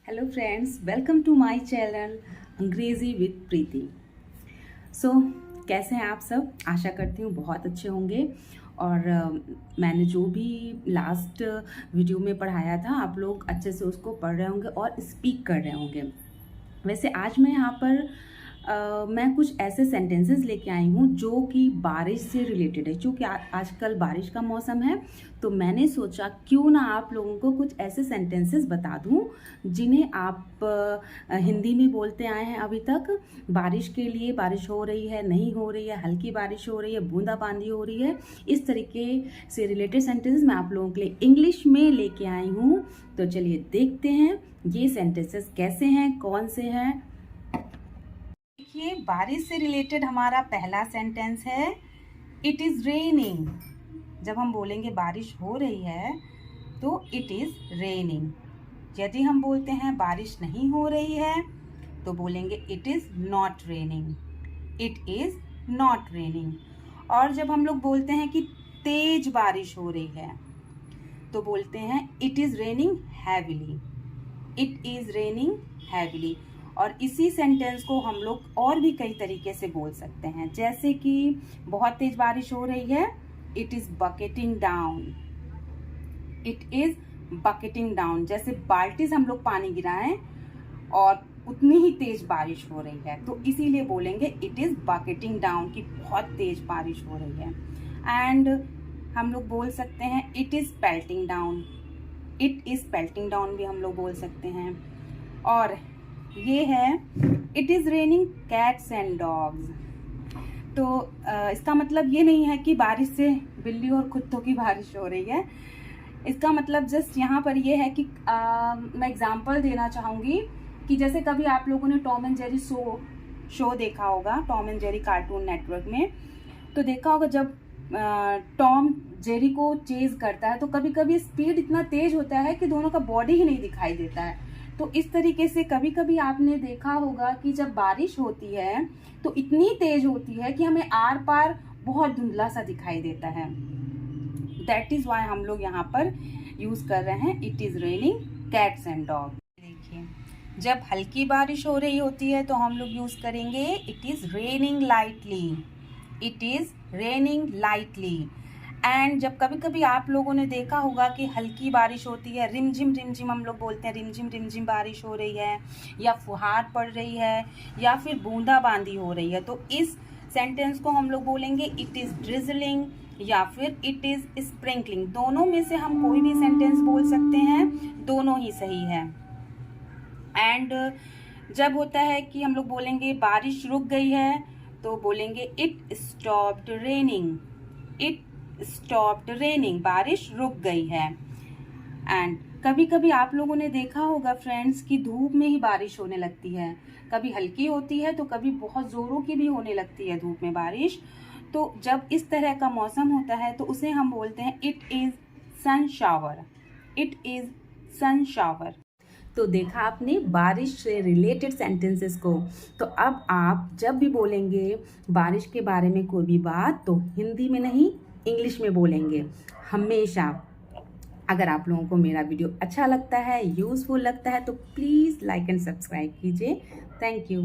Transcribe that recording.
Hello friends, welcome to my channel Angrezi with Preeti. So कैसे हैं आप सब? आशा करती हूँ बहुत अच्छे होंगे। और मैंने जो भी लास्ट वीडियो में पढ़ाया था आप लोग अच्छे से उसको पढ़ रहे होंगे और स्पीक कर रहे होंगे। वैसे आज मैं यहाँ पर मैं कुछ ऐसे सेंटेंसेस लेके आई हूँ जो कि बारिश से रिलेटेड है। क्योंकि आजकल बारिश का मौसम है, तो मैंने सोचा क्यों ना आप लोगों को कुछ ऐसे सेंटेंसेस बता दूँ जिन्हें आप हिंदी में बोलते आए हैं अभी तक। बारिश के लिए, बारिश हो रही है, नहीं हो रही है, हल्की बारिश हो रही है, बूंदाबांदी हो रही है, इस तरीके से रिलेटेड सेंटेंसेस मैं आप लोगों के लिए इंग्लिश में लेके आई हूँ। तो चलिए देखते हैं ये सेंटेंसेस कैसे हैं, कौन से हैं। देखिए, बारिश से रिलेटेड हमारा पहला सेंटेंस है, इट इज़ रेनिंग। जब हम बोलेंगे बारिश हो रही है तो इट इज़ रेनिंग। यदि हम बोलते हैं बारिश नहीं हो रही है तो बोलेंगे it is not raining. It is not raining. और जब हम लोग बोलते हैं कि तेज बारिश हो रही है तो बोलते हैं it is raining heavily. It is raining heavily. और इसी सेंटेंस को हम लोग और भी कई तरीके से बोल सकते हैं, जैसे कि बहुत तेज बारिश हो रही है, it is bucketing down. It is bucketing down. जैसे बाल्टी से हम लोग पानी गिराएं और उतनी ही तेज बारिश हो रही है, तो इसीलिए बोलेंगे इट इज़ बकेटिंग डाउन, कि बहुत तेज बारिश हो रही है। एंड हम लोग बोल सकते हैं it is pelting down. It is pelting down भी हम लोग बोल सकते हैं। और ये है it is raining cats and dogs. तो इसका मतलब ये नहीं है कि बारिश से बिल्ली और कुत्तों की बारिश हो रही है। इसका मतलब जस्ट यहाँ पर ये है कि मैं एग्जांपल देना चाहूँगी कि जैसे कभी आप लोगों ने टॉम एंड जेरी शो देखा होगा, Tom and Jerry cartoon network में। तो देखा होगा जब टॉम जेरी को चेज करता है तो कभी कभी स्पीड इतना तेज होता है कि दोनों का बॉडी ही नहीं दिखाई देता है। तो इस तरीके से कभी कभी आपने देखा होगा कि जब बारिश होती है तो इतनी तेज होती है कि हमें आर पार बहुत धुंधला सा दिखाई देता है। दैट इज वाई हम लोग यहाँ पर यूज कर रहे हैं it is raining cats and dog. देखिए, जब हल्की बारिश हो रही होती है तो हम लोग यूज करेंगे it is raining lightly. It is raining lightly. And जब कभी कभी आप लोगों ने देखा होगा कि हल्की बारिश होती है, रिमझिम रिमझिम हम लोग बोलते हैं, रिमझिम रिमझिम बारिश हो रही है, या फुहार पड़ रही है, या फिर बूंदाबांदी हो रही है, तो इस सेंटेंस को हम लोग बोलेंगे इट इज़ ड्रिजलिंग या फिर इट इज़ स्प्रिंकलिंग। दोनों में से हम कोई भी सेंटेंस बोल सकते हैं, दोनों ही सही है। एंड जब होता है कि हम लोग बोलेंगे बारिश रुक गई है तो बोलेंगे it stopped raining. It stopped raining, बारिश रुक गई है। एंड कभी कभी आप लोगों ने देखा होगा फ्रेंड्स कि धूप में ही बारिश होने लगती है। कभी हल्की होती है तो कभी बहुत जोरों की भी होने लगती है धूप में बारिश। तो जब इस तरह का मौसम होता है तो उसे हम बोलते हैं it is sun shower. It is sun shower. तो देखा आपने बारिश से रिलेटेड सेंटेंसेस को। तो अब आप जब भी बोलेंगे बारिश के बारे में कोई भी बात तो हिंदी में नहीं, इंग्लिश में बोलेंगे हमेशा। अगर आप लोगों को मेरा वीडियो अच्छा लगता है, यूज़फुल लगता है, तो प्लीज़ लाइक एंड सब्सक्राइब कीजिए। Thank you.